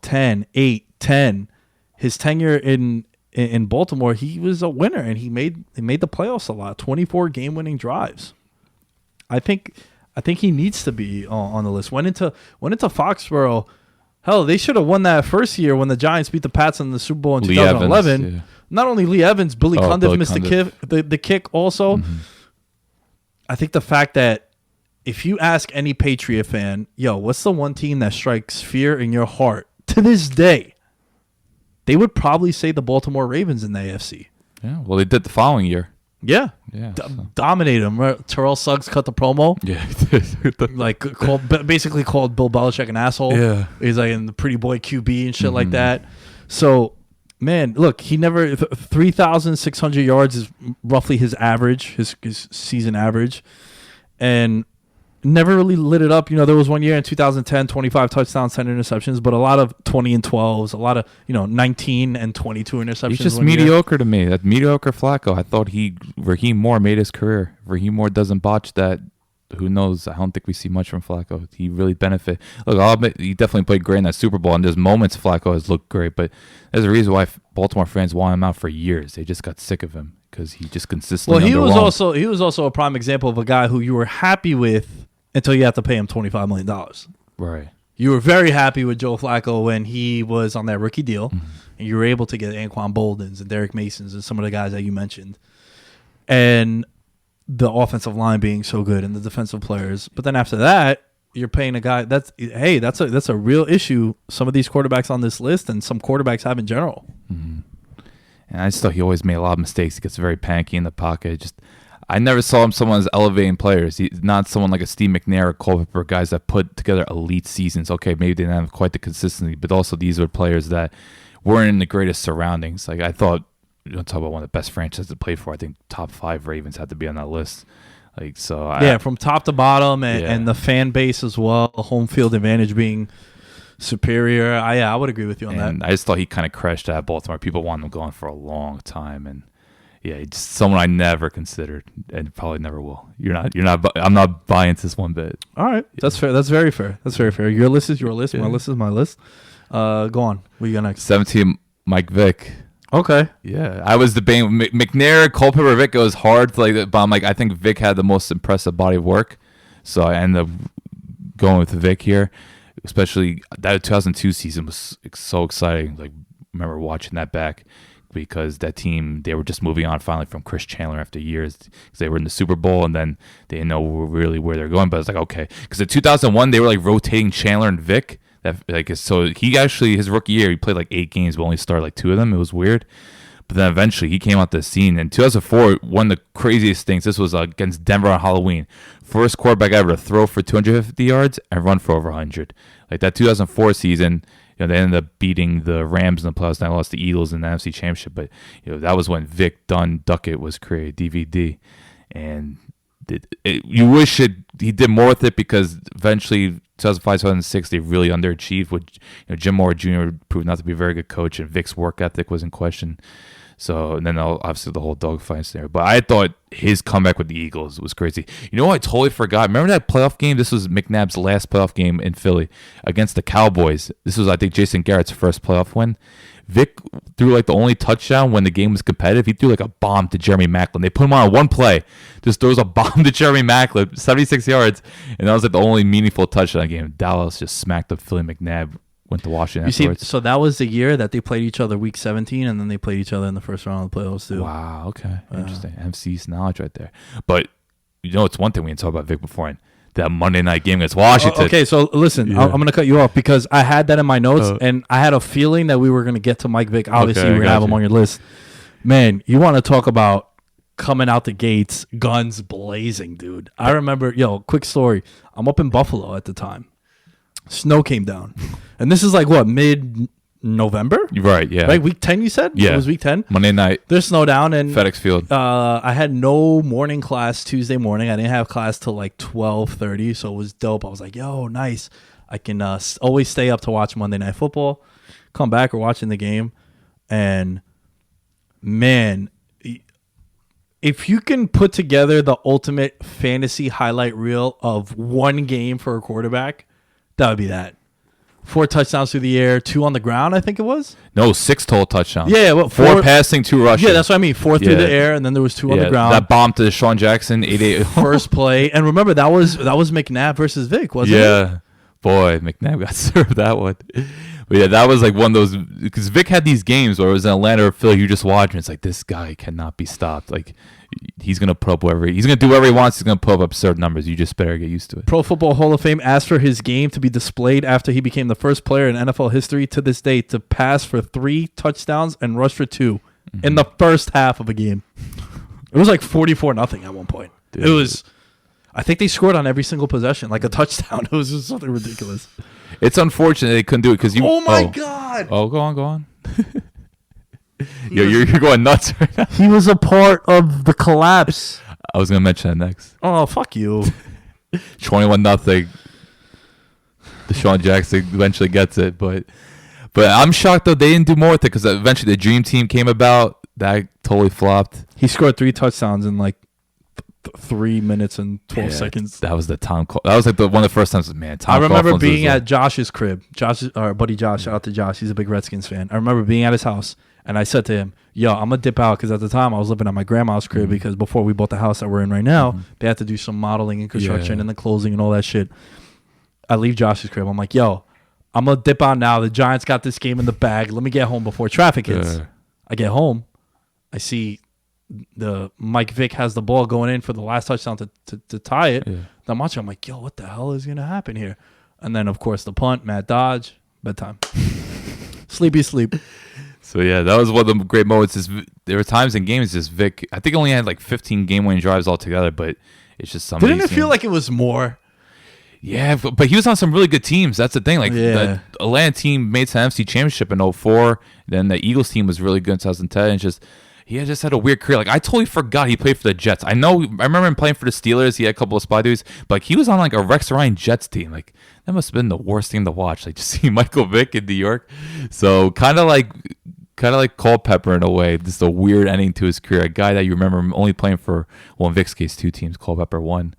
10, 8, 10. His tenure in Baltimore, he was a winner, and he made the playoffs a lot. 24 game-winning drives. I think he needs to be on the list. Went into Foxborough. Hell, they should have won that first year when the Giants beat the Pats in the Super Bowl in 2011. Evans, yeah. Not only Lee Evans, Billy Cundiff missed the kick also. Mm-hmm. I think the fact that if you ask any Patriot fan, yo, what's the one team that strikes fear in your heart to this day, they would probably say the Baltimore Ravens in the AFC. Yeah, well, they did the following year. Yeah. Yeah. Dominated them. Right? Terrell Suggs cut the promo. Yeah. basically called Bill Belichick an asshole. Yeah. He's like in the pretty boy QB and shit like that. So, man, look, he never 3,600 yards is roughly his average, his season average, and never really lit it up. You know, there was one year in 2010, 25 touchdowns, 10 interceptions, but a lot of 20 and 12s, a lot of 19 and 22 interceptions. He's just mediocre to me. That mediocre Flacco. I thought Raheem Moore made his career. Raheem Moore doesn't botch that. Who knows? I don't think we see much from Flacco. He really benefit. Look, I'll admit, he definitely played great in that Super Bowl, and there's moments Flacco has looked great, but there's a reason why Baltimore fans want him out for years. They just got sick of him. because he just consistently. Well, underwhelmed. he was also a prime example of a guy who you were happy with until you had to pay him $25 million. Right. You were very happy with Joe Flacco when he was on that rookie deal, and you were able to get Anquan Boldens and Derek Masons and some of the guys that you mentioned, and the offensive line being so good and the defensive players. But then after that, you're paying a guy that's a real issue. Some of these quarterbacks on this list, and some quarterbacks have in general. And I just thought he always made a lot of mistakes. He gets very panicky in the pocket. Just I never saw him someone as elevating players. He's not someone like a Steve McNair or Culpepper, guys that put together elite seasons. Okay, maybe they didn't have quite the consistency, but also these were players that weren't in the greatest surroundings. Like I thought, you don't talk about one of the best franchises to play for. I think top 5 Ravens had to be on that list. Like so, From top to bottom, and the fan base as well, home field advantage being superior. I would agree with you on that. I just thought he kind of crashed at Baltimore. People wanted him going for a long time, and yeah, just someone I never considered and probably never will. I'm not buying into this one bit. All right, that's fair. That's very fair. That's very fair. Your list is your list. Yeah. My list is my list. Go on. What you got next? 17, Mike Vick. Okay. Yeah, I was debating McNair, Culpepper, Vick. It was hard to but I'm like, I think Vick had the most impressive body of work, so I ended up going with Vick here. Especially that 2002 season was so exciting. Like, remember watching that back because that team, they were just moving on finally from Chris Chandler after years because they were in the Super Bowl and then they didn't know really where they're going. But it's like, okay, because in 2001 they were like rotating Chandler and Vick. So he actually, his rookie year, he played like 8 games but only started like 2 of them. It was weird. But then eventually he came out the scene. In 2004, one of the craziest things, this was against Denver on Halloween. First quarterback ever to throw for 250 yards and run for over 100. Like that 2004 season, they ended up beating the Rams in the playoffs. And I lost the Eagles in the NFC Championship. But that was when Vic Dunn Duckett was created, DVD. And you wish he did more with it because eventually 2005, 2006, they really underachieved. With Jim Moore Jr. proved not to be a very good coach, and Vic's work ethic was in question. So, and then obviously the whole dogfight scenario. But I thought his comeback with the Eagles was crazy. You know what? I totally forgot. Remember that playoff game? This was McNabb's last playoff game in Philly against the Cowboys. This was, I think, Jason Garrett's first playoff win. Vic threw like the only touchdown when the game was competitive. He threw like a bomb to Jeremy Maclin. They put him on one play. Just throws a bomb to Jeremy Maclin, 76 yards. And that was like the only meaningful touchdown game. Dallas just smacked up Philly. McNabb went to Washington afterwards. So that was the year that they played each other week 17, and then they played each other in the first round of the playoffs too. Wow, okay. Interesting. MC's knowledge right there. But it's one thing we didn't talk about Vic before. That Monday night game against Washington. Okay, so listen, I'm going to cut you off because I had that in my notes, and I had a feeling that we were going to get to Mike Vick. Obviously, we're going to have him on your list. Man, you want to talk about coming out the gates, guns blazing, dude. I remember, quick story. I'm up in Buffalo at the time. Snow came down. And this is like, what, mid-November? Right, yeah. Right, week 10, you said? Yeah. It was week 10? Monday night. There's snow down. And FedEx Field. I had no morning class Tuesday morning. I didn't have class till like 12:30, so it was dope. I was like, yo, nice. I can always stay up to watch Monday Night Football, come back or watching the game. And, man, if you can put together the ultimate fantasy highlight reel of one game for a quarterback, that would be that. 4 touchdowns through the air, 2 on the ground, I think it was. No, 6 total touchdowns. Yeah, well, 4 passing, 2 rushing. Yeah, that's what I mean. 4 through the air, and then there was 2 on the ground. That bomb to Sean Jackson, 8-8. First play. And remember, that was McNabb versus Vic, wasn't it? Yeah. Boy, McNabb got served that one. But yeah, that was like one of those, because Vic had these games where it was in Atlanta or Philly, you just watch and it's like, this guy cannot be stopped. Like, he's going to put up he's going to do whatever he wants. He's going to put up absurd numbers. You just better get used to it. Pro Football Hall of Fame asked for his game to be displayed after he became the first player in NFL history to this day to pass for 3 touchdowns and rush for 2 in the first half of a game. It was like 44-0 at one point. Dude. It was, I think they scored on every single possession, like a touchdown. It was just something ridiculous. It's unfortunate they couldn't do it because you. Oh my God! Oh, go on. You're going nuts right now. He was a part of the collapse. I was gonna mention that next. Oh, fuck you. 21-0. Deshaun Jackson eventually gets it, but I'm shocked though they didn't do more with it because eventually the Dream Team came about. That totally flopped. He scored 3 touchdowns in like 3 minutes and 12 seconds. That was the Tom. That was like one of the first times. Man, Tom I remember Coughlin's being was at Josh's crib. Our buddy Josh, shout out to Josh. He's a big Redskins fan. I remember being at his house, and I said to him, "Yo, I'm gonna dip out," because at the time I was living at my grandma's crib because before we bought the house that we're in right now, they had to do some modeling and construction and the closing and all that shit. I leave Josh's crib. I'm like, "Yo, I'm gonna dip out now. The Giants got this game in the bag. Let me get home before traffic hits." I get home, I see the Mike Vick has the ball going in for the last touchdown to tie it. Then I'm watching. I'm like, yo, what the hell is gonna happen here? And then of course the punt, Matt Dodge, bedtime, sleepy sleep. So yeah, that was one of the great moments. There were times in games, just Vic. I think only had like 15 game-winning drives altogether, but it's just something. Didn't it feel like it was more? Yeah, but he was on some really good teams. That's the thing. Like the Atlanta team made some NFC Championship in 2004. Then the Eagles team was really good in 2010. And he had just had a weird career. Like I totally forgot he played for the Jets. I remember him playing for the Steelers. He had a couple of spot duties, but like, he was on like a Rex Ryan Jets team. Like that must have been the worst thing to watch. Like just see Michael Vick in New York. So kind of like Culpepper in a way. Just a weird ending to his career. A guy that you remember him only playing for, well, in Vick's case, 2 teams. Culpepper 1,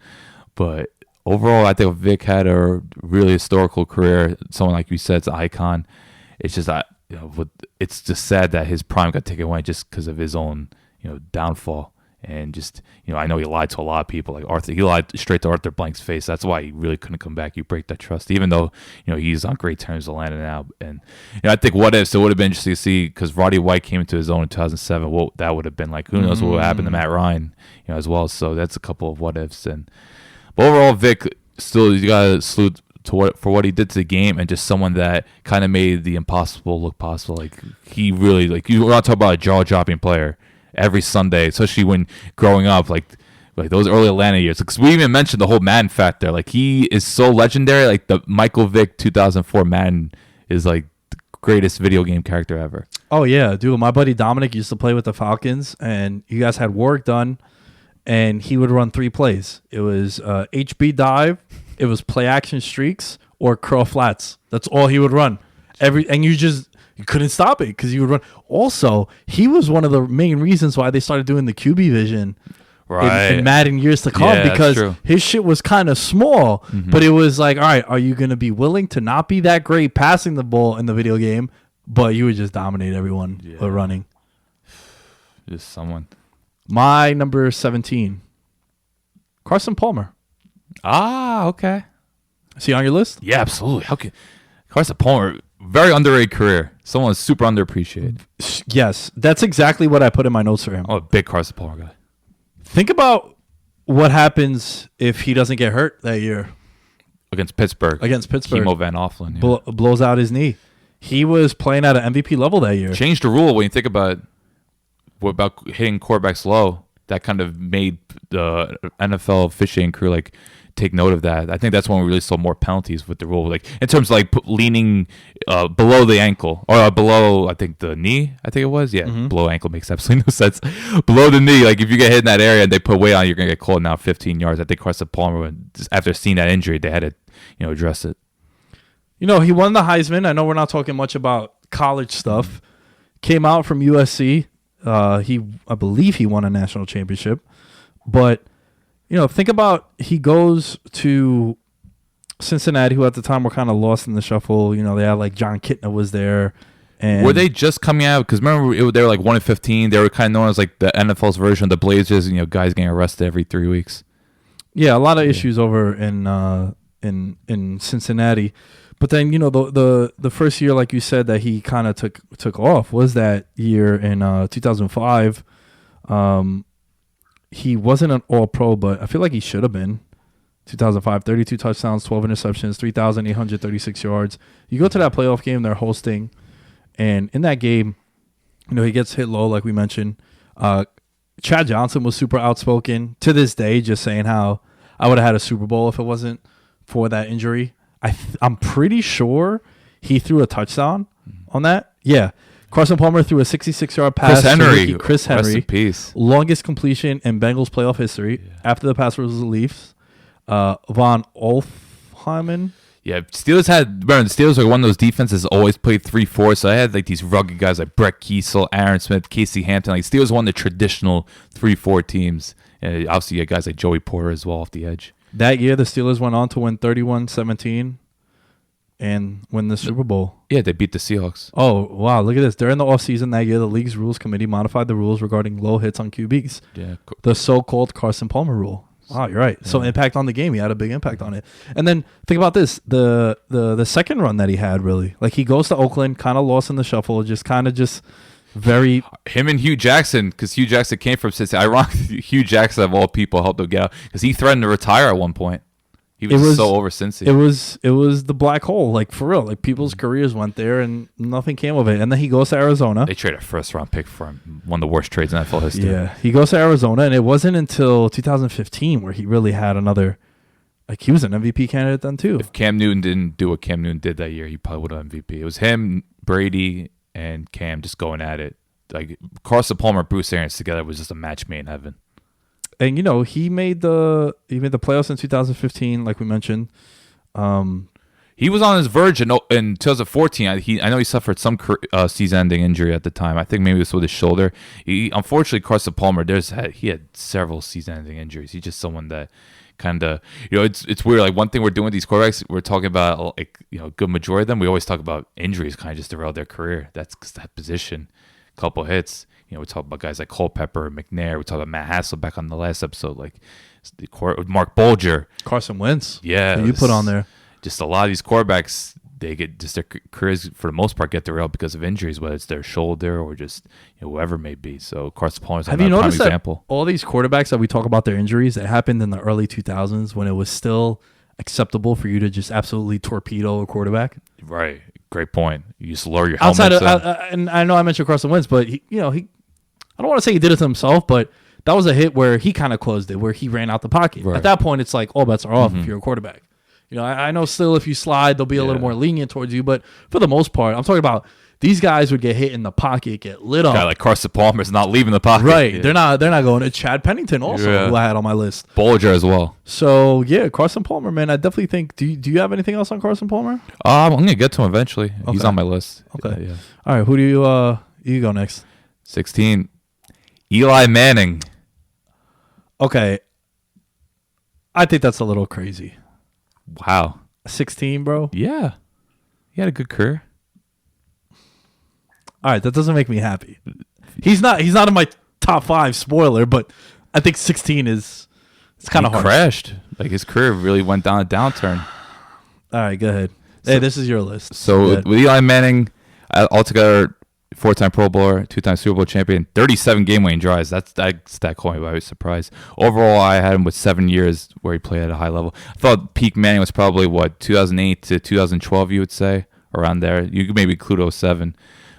but overall, I think Vic had a really historical career. Someone like you said, it's an icon. It's just it's just sad that his prime got taken away just because of his own downfall. And just I know he lied to a lot of people. Like Arthur, he lied straight to Arthur Blank's face. That's why he really couldn't come back. You break that trust, even though he's on great terms with Atlanta now. And I think what if it would have been interesting to see, because Roddy White came into his own in 2007. What that would have been like? Who knows what would happen to Matt Ryan, as well. So that's a couple of what ifs. And but overall, Vic, still, you got to salute for what he did to the game, and just someone that kind of made the impossible look possible. Like he really, we're not talking about a jaw-dropping player every Sunday, especially when growing up, like those early Atlanta years. Because we even mentioned the whole Madden factor. Like he is so legendary. Like the Michael Vick 2004 Madden is like the greatest video game character ever. Oh yeah, dude. My buddy Dominic used to play with the Falcons, and you guys had work done. And he would run 3 plays. It was HB dive, it was play action streaks, or curl flats. That's all he would run. And you couldn't stop it because he would run. Also, he was one of the main reasons why they started doing the QB vision in Madden years to come, because his shit was kind of small, but it was like, all right, are you going to be willing to not be that great passing the ball in the video game, but you would just dominate everyone with running? Just someone. My number 17, Carson Palmer. Ah, okay. Is he on your list? Yeah, absolutely. How can Carson Palmer, very underrated career. Someone super underappreciated. Yes, that's exactly what I put in my notes for him. I'm a big Carson Palmer guy. Think about what happens if he doesn't get hurt that year. Against Pittsburgh. Kimo Van Offlin. Yeah. Blows out his knee. He was playing at an MVP level that year. Changed the rule when you think about hitting quarterbacks low. That kind of made the NFL officiating crew take note of that. I think that's when we really saw more penalties with the rule, in terms of leaning below the ankle or below, I think, the knee. I think it was, below ankle makes absolutely no sense. Below the knee, if you get hit in that area and they put weight on, you're gonna get called now 15 yards. I think Carson Palmer, after seeing that injury, they had to address it. He won the Heisman. I know we're not talking much about college stuff. Came out from USC. I believe he won a national championship, but think about, he goes to Cincinnati, who at the time were kind of lost in the shuffle. They had John Kitna was there, and were they just coming out? Because remember, they were 1-15. They were kind of known as the NFL's version of the Blazers. Guys getting arrested every 3 weeks. Yeah, a lot of issues over in Cincinnati. But then, the first year, like you said, that he kind of took off was that year in 2005. He wasn't an all-pro, but I feel like he should have been. 2005, 32 touchdowns, 12 interceptions, 3,836 yards. You go to that playoff game they're hosting, and in that game, he gets hit low, like we mentioned. Chad Johnson was super outspoken to this day, just saying how I would have had a Super Bowl if it wasn't for that injury. I'm pretty sure he threw a touchdown on that. Yeah. Carson Palmer threw a 66-yard pass. Chris Henry. Rest in peace. Longest completion in Bengals playoff history. Yeah. After the pass was the Leafs. Von Olfheimen. Yeah, remember, the Steelers were one of those defenses that always played 3-4, so I had like these rugged guys like Brett Kiesel, Aaron Smith, Casey Hampton. Like Steelers won the traditional 3-4 teams. And obviously you had guys like Joey Porter as well off the edge. That year, the Steelers went on to win 31-17 and win the Super Bowl. Yeah, they beat the Seahawks. Oh, wow. Look at this. During the offseason that year, the league's rules committee modified the rules regarding low hits on QBs. Yeah. The so-called Carson Palmer rule. Wow, you're right. So impact on the game. He had a big impact on it. And then think about this. The second run that he had, really. Like, he goes to Oakland, kind of lost in the shuffle, just very... Him and Hugh Jackson, because Hugh Jackson came from Cincinnati. Ironically, Hugh Jackson, of all people, helped him get out, because he threatened to retire at one point. He was so over Cincy. It was the black hole, like, for real. Like, people's careers went there, and nothing came of it. And then he goes to Arizona. They traded a first-round pick for him. One of the worst trades in NFL history. Yeah, he goes to Arizona, and it wasn't until 2015 where he really had another... Like, he was an MVP candidate then, too. If Cam Newton didn't do what Cam Newton did that year, he probably would have MVP. It was him, Brady, and Cam just going at it. Like, Carson Palmer, Bruce Arians together was just a match made in heaven. And he made the playoffs in 2015, like we mentioned. He was on his verge in 2014. I know he suffered some season-ending injury at the time. I think maybe it was with his shoulder. Unfortunately, Carson Palmer, he had several season-ending injuries. He's just someone that kind of, it's weird. Like, one thing we're doing with these quarterbacks, we're talking about, like, a good majority of them. We always talk about injuries kind of just derailed their career. That's 'cause that position, couple hits. We talk about guys like Culpepper, McNair. We talked about Matt Hasselbeck on the last episode, like Mark Bolger, Carson Wentz. Yeah, that you put on there. Just a lot of these quarterbacks, they get just their careers for the most part get derailed because of injuries, whether it's their shoulder or just whoever it may be. So Carson Palmer's have you noticed prime example. That all these quarterbacks that we talk about their injuries, it happened in the early 2000s when it was still acceptable for you to just absolutely torpedo a quarterback? Right. Great point. You just lower your helmet. Outside of, and I know I mentioned Carson Wentz, but he I don't want to say he did it to himself, but that was a hit where he kind of closed it, where he ran out the pocket. Right. At that point, it's like all bets are off if you're a quarterback. I know still if you slide, they'll be a little more lenient towards you, but for the most part, I'm talking about these guys would get hit in the pocket, get lit up. Guy like Carson Palmer's not leaving the pocket. Right. Yeah. They're not going. It's Chad Pennington also, who I had on my list. Bolger as well. So, yeah, Carson Palmer, man, I definitely think, do you have anything else on Carson Palmer? I'm going to get to him eventually. Okay. He's on my list. Okay. Yeah. All right, who do you go next? 16. Eli Manning. Okay. I think that's a little crazy. Wow. 16, bro? Yeah. He had a good career. All right, that doesn't make me happy. He's not in my top 5, spoiler, but I think 16 it's kind of hard. He crashed. Like, his career really went down a downturn. All right, go ahead. Hey, this is your list. So with Eli Manning, altogether 4-time Pro Bowler, 2-time Super Bowl champion, 37 game-winning drives. That stat caught me by surprise. Overall, I had him with 7 years where he played at a high level. I thought peak Manning was probably, 2008 to 2012, you would say, around there. You could maybe include 07.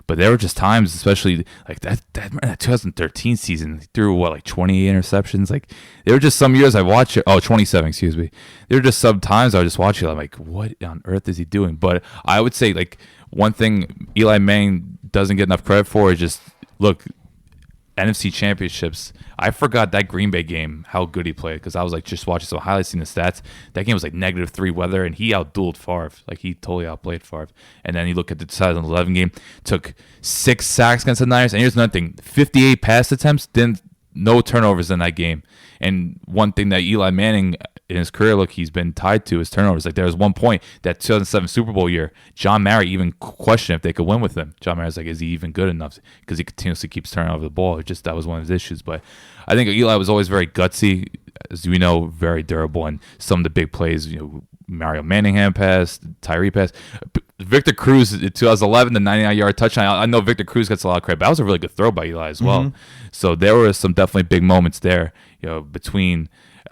But there were just times, especially like that 2013 season, he threw 28 interceptions. Like, there were just some years I watched it. Oh, 27, excuse me. There were just some times I would just watch it. I'm like, what on earth is he doing? But I would say, like, one thing Eli Manning doesn't get enough credit for is just, look, NFC championships. I forgot that Green Bay game, how good he played, because I was like just watching some highlights, seeing the stats. That game was like -3 weather, and he outdueled Favre. Like, he totally outplayed Favre. And then you look at the 2011 game, took 6 sacks against the Niners. And here's another thing: 58 pass attempts, no turnovers in that game. And one thing that Eli Manning in his career, look, he's been tied to his turnovers. Like, there was one point that 2007 Super Bowl year, John Mara even questioned if they could win with him. John Mara's like, is he even good enough? Because he continuously keeps turning over the ball. That was one of his issues. But I think Eli was always very gutsy, as we know, very durable. And some of the big plays, Mario Manningham pass, Tyree pass. Victor Cruz in 2011, the 99-yard touchdown. I know Victor Cruz gets a lot of credit, but that was a really good throw by Eli as well. So there were some definitely big moments there, between...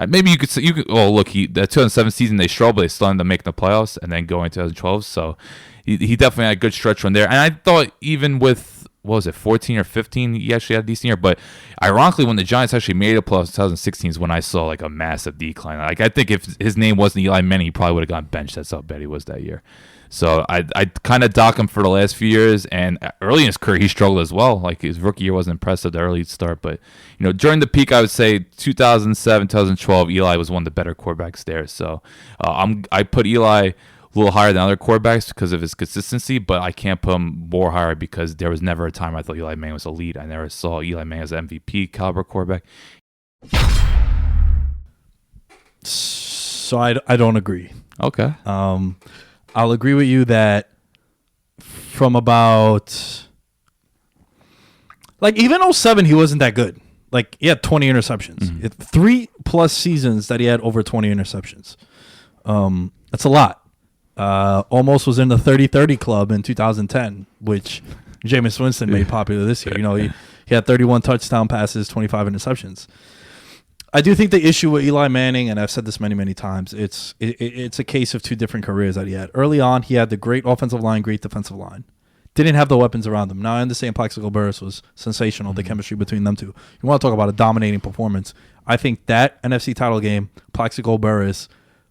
maybe you could say, oh, look, the 2007 season, they struggled, but they still ended up making the playoffs and then going to 2012. So he definitely had a good stretch run there. And I thought even with, 14 or 15, he actually had a decent year. But ironically, when the Giants actually made a playoffs in 2016 is when I saw like a massive decline. Like, I think if his name wasn't Eli Manning, he probably would have gotten benched. That's how bad he was that year. So I kind of dock him for the last few years, and early in his career he struggled as well. Like, his rookie year wasn't impressive, the early start, but during the peak, I would say 2007, 2012, Eli was one of the better quarterbacks there. So I put Eli little higher than other quarterbacks because of his consistency, but I can't put him more higher because there was never a time I thought Eli Manning was elite. I never saw Eli Manning as an MVP caliber quarterback. So I don't agree. Okay. I'll agree with you that from about like even 07 he wasn't that good. Like he had 20 interceptions. Mm-hmm. 3+ seasons that he had over 20 interceptions. That's a lot. Almost was in the 30-30 club in 2010, which Jameis Winston made popular this year. You know, he had 31 touchdown passes, 25 interceptions. I do think the issue with Eli Manning, and I've said this many, many times, it's a case of two different careers that he had. Early on, he had the great offensive line, great defensive line. Didn't have the weapons around him. Now, I understand Plaxico Burress was sensational, the chemistry between them two. You want to talk about a dominating performance. I think that NFC title game, Plaxico Burress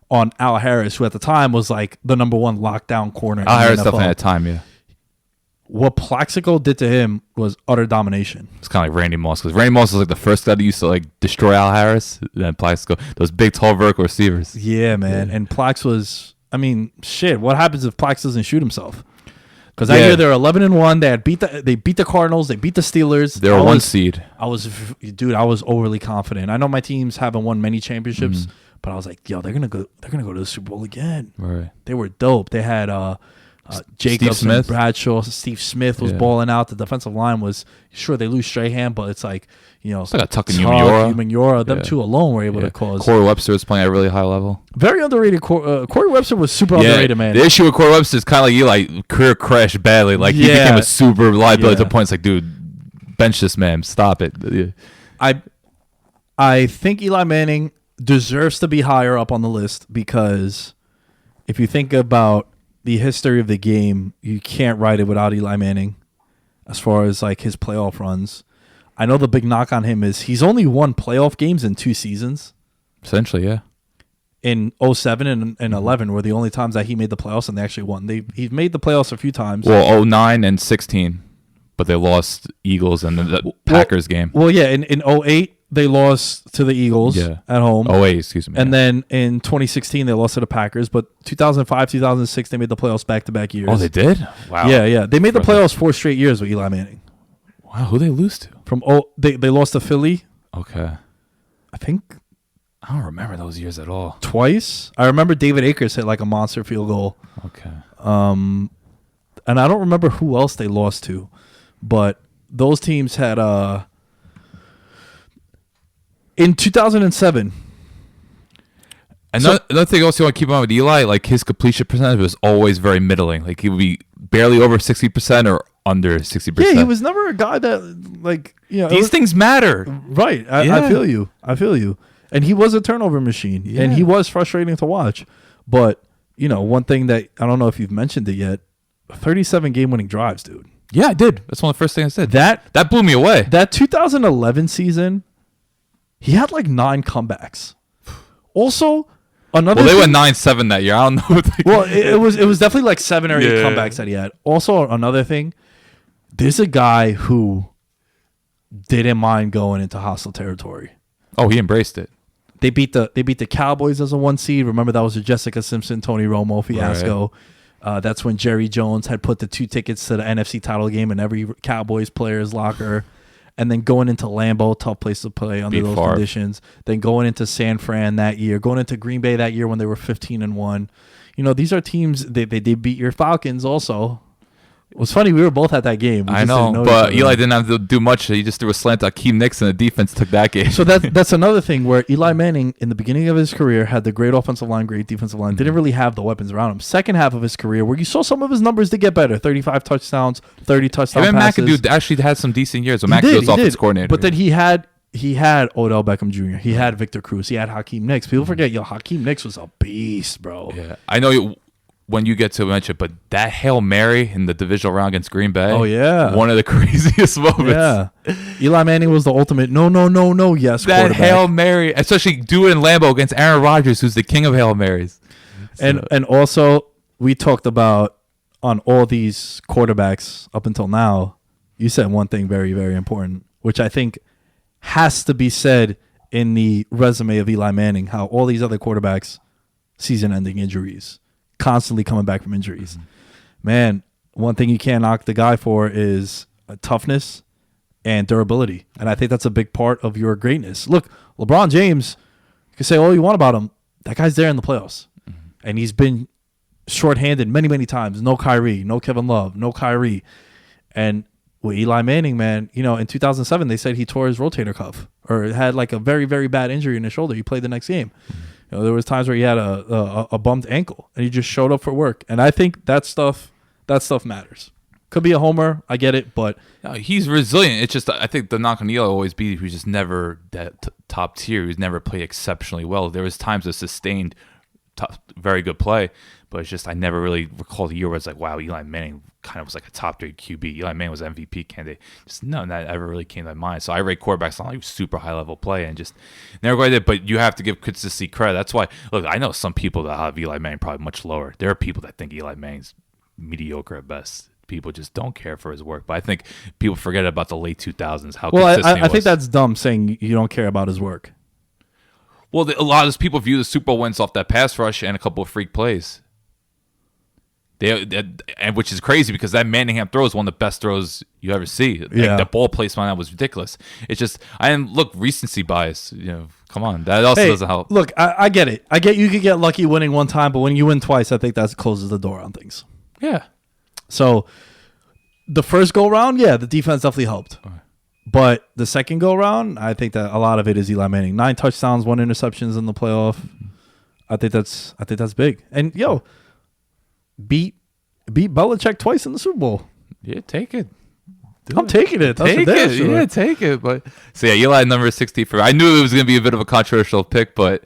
on Al Harris, who at the time was like the number one lockdown corner. Al Harris in the NFL. definitely had time, yeah. What Plaxico did to him was utter domination. It's kind of like Randy Moss, because Randy Moss was like the first guy that used to like destroy Al Harris. Then Plaxico, those big, tall, vertical receivers. Yeah, man. And Plax was, I mean, shit. What happens if Plax doesn't shoot himself? Because that year they're 11-1. They beat the Cardinals. They beat the Steelers. They were one seed. I was overly confident. I know my teams haven't won many championships, but I was like, yo, they're gonna go to the Super Bowl again. Right. They were dope. They had Jacobs and Bradshaw. Steve Smith was balling out. The defensive line was, sure, they lose Strahan, but it's like, you know, it's like a Tuck and Umenyiora. Them two alone were able to cause. Corey Webster was playing at a really high level. Very underrated. Corey Webster was super underrated, man. The issue with Corey Webster is kind of like Eli, career crashed badly. Like, he became a super liability to points. Like, dude, bench this man. Stop it. Yeah. I think Eli Manning deserves to be higher up on the list because if you think about the history of the game, you can't write it without Eli Manning as far as like his playoff runs. I know the big knock on him is he's only won playoff games in 2 seasons. Essentially, yeah. In 07 and 11 were the only times that he made the playoffs and they actually won. He's made the playoffs a few times. Well, 09 and 16, but they lost Eagles and the Packers game. Well, yeah, in 08, they lost to the Eagles at home. 08, excuse me. And then in 2016, they lost to the Packers. But 2005, 2006, they made the playoffs back-to-back years. Oh, they did? Wow. Yeah. They made the playoffs 4 straight years with Eli Manning. Wow, who they lose to? They lost to Philly. Okay. I think. I don't remember those years at all. Twice. I remember David Akers hit like a monster field goal. Okay. And I don't remember who else they lost to. But those teams had... In 2007. Another thing also you want to keep in mind with Eli, like his completion percentage was always very middling. Like he would be barely over 60% or under 60%. Yeah, he was never a guy that like, you know, these things matter. Right. I feel you. And he was a turnover machine. Yeah. And he was frustrating to watch. But, you know, one thing that I don't know if you've mentioned it yet, 37 game winning drives, dude. Yeah, I did. That's one of the first things I said. That blew me away. That 2011 season, he had like 9 comebacks. Also, another. Well, they went 9-7 that year. I don't know. Well, it was definitely like 7 or 8 comebacks that he had. Also, another thing, there's a guy who didn't mind going into hostile territory. Oh, he embraced it. They beat the Cowboys as a 1 seed. Remember that was a Jessica Simpson, Tony Romo fiasco. Right. That's when Jerry Jones had put the 2 tickets to the NFC title game in every Cowboys player's locker. And then going into Lambeau, tough place to play under those conditions. Then going into San Fran that year, going into Green Bay that year when they were 15-1. You know, these are teams they beat your Falcons also. It was funny, we were both at that game. I know, but Eli didn't have to do much. He just threw a slant to Akeem Nicks and the defense took that game. So that's another thing where Eli Manning, in the beginning of his career, had the great offensive line, great defensive line, didn't really have the weapons around him. Second half of his career, where you saw some of his numbers to get better, 35 touchdowns, 30 touchdown passes. McAdoo actually had some decent years when McAdoo was offensive coordinator. But then he had Odell Beckham Jr., he had Victor Cruz, he had Hakeem Nicks. People forget, Hakeem Nicks was a beast, bro. Yeah, I know when you get to mention, but that Hail Mary in the divisional round against Green Bay. Oh, yeah. One of the craziest moments. Yeah. Eli Manning was the ultimate no, yes that Hail Mary, especially do it in Lambeau against Aaron Rodgers, who's the king of Hail Marys. So. And also, we talked about on all these quarterbacks up until now, you said one thing very, very important, which I think has to be said in the resume of Eli Manning, how all these other quarterbacks, season-ending injuries. constantly coming back from injuries. Man, one thing you can't knock the guy for is toughness and durability. And I think that's a big part of your greatness. Look, LeBron James, you can say all you want about him. That guy's there in the playoffs. And he's been shorthanded many, many times. No Kyrie, no Kevin Love, no Kyrie. And with Eli Manning, man, in 2007, they said he tore his rotator cuff or had like a very, very bad injury in his shoulder. He played the next game. There was times where he had a bumped ankle and he just showed up for work. And I think that stuff matters. Could be a homer, I get it, but no, he's resilient. It's just I think the knock on Eli will always be he was just never that top tier. He was never played exceptionally well. There was times of sustained, very good play, but it's just I never really recall the year where it's like, wow, Eli Manning kind of was like a top 3 QB. Eli Manning was an MVP candidate. Just none that ever really came to my mind. So I rate quarterbacks on like super high level play and just never quite did. But you have to give consistency credit. That's why. Look, I know some people that have Eli Manning probably much lower. There are people that think Eli Manning's mediocre at best. People just don't care for his work. But I think people forget about the late 2000s. How consistent he was. I think that's dumb saying you don't care about his work. Well, a lot of those people view the Super Bowl wins off that pass rush and a couple of freak plays. And which is crazy because that Manningham throw is one of the best throws you ever see. Like, the ball placement on that was ridiculous. It's just I didn't look recency bias. Come on, that also doesn't help. Look, I get it. I get you could get lucky winning one time, but when you win twice, I think that closes the door on things. Yeah. So the first go round, the defense definitely helped. But the second go round, I think that a lot of it is Eli Manning. 9 touchdowns, 1 interceptions in the playoff. I think that's big. And beat Belichick twice in the Super Bowl. Yeah, take it. I'm taking it. Take it. Sure. Yeah, take it. But so Eli number 64. I knew it was going to be a bit of a controversial pick, but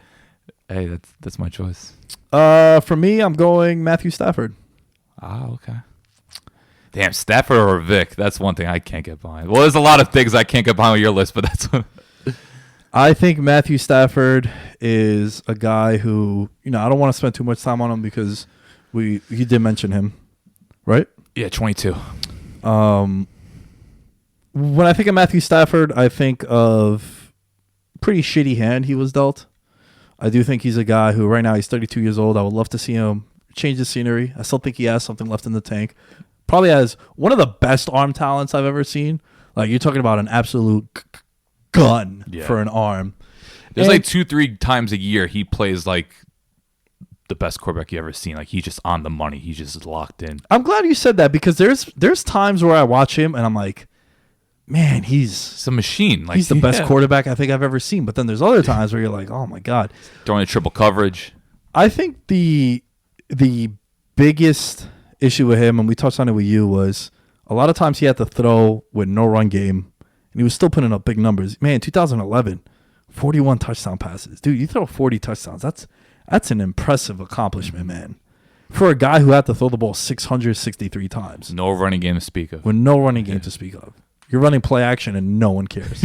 hey, that's my choice. For me, I'm going Matthew Stafford. Okay. Damn, Stafford or Vic. That's one thing I can't get behind. Well, there's a lot of things I can't get behind with your list, but that's one. I think Matthew Stafford is a guy who, I don't want to spend too much time on him because you did mention him, right? Yeah, 22. When I think of Matthew Stafford, I think of pretty shitty hand he was dealt. I do think he's a guy who right now he's 32 years old. I would love to see him change the scenery. I still think he has something left in the tank. Probably has one of the best arm talents I've ever seen. Like, you're talking about an absolute gun for an arm. There's like 2-3 times a year he plays like the best quarterback you ever seen. Like, he's just on the money. He's just locked in. I'm glad you said that because there's times where I watch him and I'm like, man, he's a machine. Like, he's the best quarterback I think I've ever seen. But then there's other times where you're like, oh my God. Throwing a triple coverage. I think the biggest issue with him, and we touched on it with you, was a lot of times he had to throw with no run game, and he was still putting up big numbers. Man, 2011, 41 touchdown passes. Dude, you throw 40 touchdowns. That's an impressive accomplishment, man. For a guy who had to throw the ball 663 times. No running game to speak of. With no running game to speak of. You're running play action, and no one cares.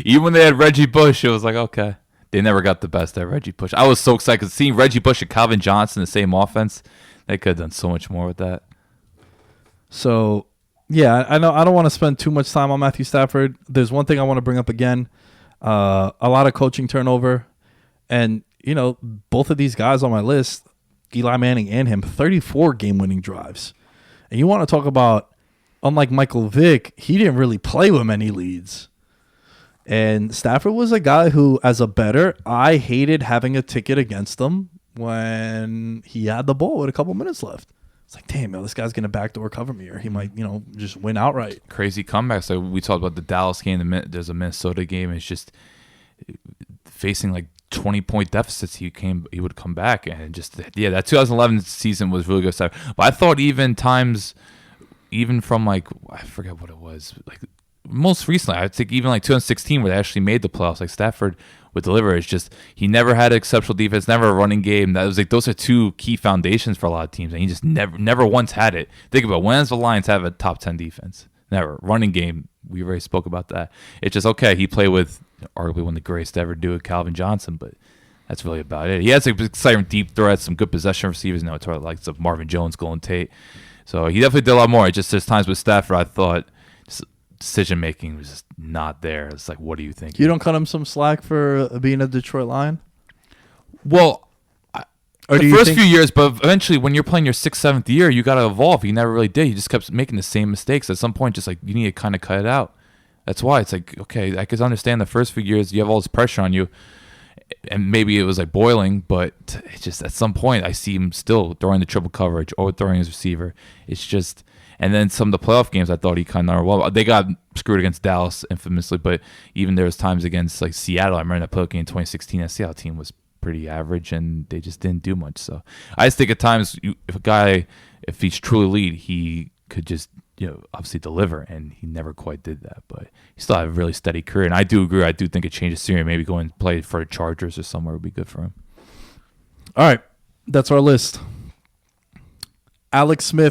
Even when they had Reggie Bush, it was like, okay. They never got the best at Reggie Bush. I was so excited because seeing Reggie Bush and Calvin Johnson in the same offense, they could have done so much more with that. So, yeah, I know I don't want to spend too much time on Matthew Stafford. There's one thing I want to bring up again. A lot of coaching turnover. And, both of these guys on my list, Eli Manning and him, 34 game-winning drives. And you want to talk about, unlike Michael Vick, he didn't really play with many leads. And Stafford was a guy who, as a bettor, I hated having a ticket against him when he had the ball with a couple minutes left. It's like, damn, this guy's going to backdoor cover me, or he might, just win outright. Crazy comebacks. Like we talked about the Dallas game. There's a Minnesota game. It's just facing like 20-point deficits. He would come back and just that 2011 season was really good stuff. But I thought even from like I forget what it was like. Most recently, I think even like 2016, where they actually made the playoffs, like Stafford would deliver. It's just he never had an exceptional defense, never a running game. That was like those are 2 key foundations for a lot of teams, and he just never once had it. Think about when does the Lions have a top 10 defense? Never. Running game, we already spoke about that. It's just okay. He played with arguably one of the greatest to ever do it, Calvin Johnson, but that's really about it. He has some exciting deep threats, some good possession receivers. It's like of Marvin Jones, Golden Tate. So he definitely did a lot more. It just there's times with Stafford, I thought decision making was just not there. It's like, what do you think? You don't cut him some slack for being a Detroit Lion? Well, Or do The you first think, few years, but eventually when you're playing your 6th, 7th year, you got to evolve. He never really did. He just kept making the same mistakes. At some point, just like you need to kind of cut it out. That's why it's like, okay, I can understand the first few years you have all this pressure on you, and maybe it was like boiling, but it's just at some point I see him still throwing the triple coverage, overthrowing his receiver. It's just, and then some of the playoff games I thought he kind of, well, they got screwed against Dallas infamously, but even there was times against like Seattle. I remember that playoff game in 2016. That Seattle team was pretty average and they just didn't do much. So I just think at times if a guy, if he's truly elite, he could just, obviously deliver, and he never quite did that. But he still had a really steady career, and I do agree. I do think a change of scenery, maybe go and play for the Chargers or somewhere would be good for him. all right, that's our list. Alex Smith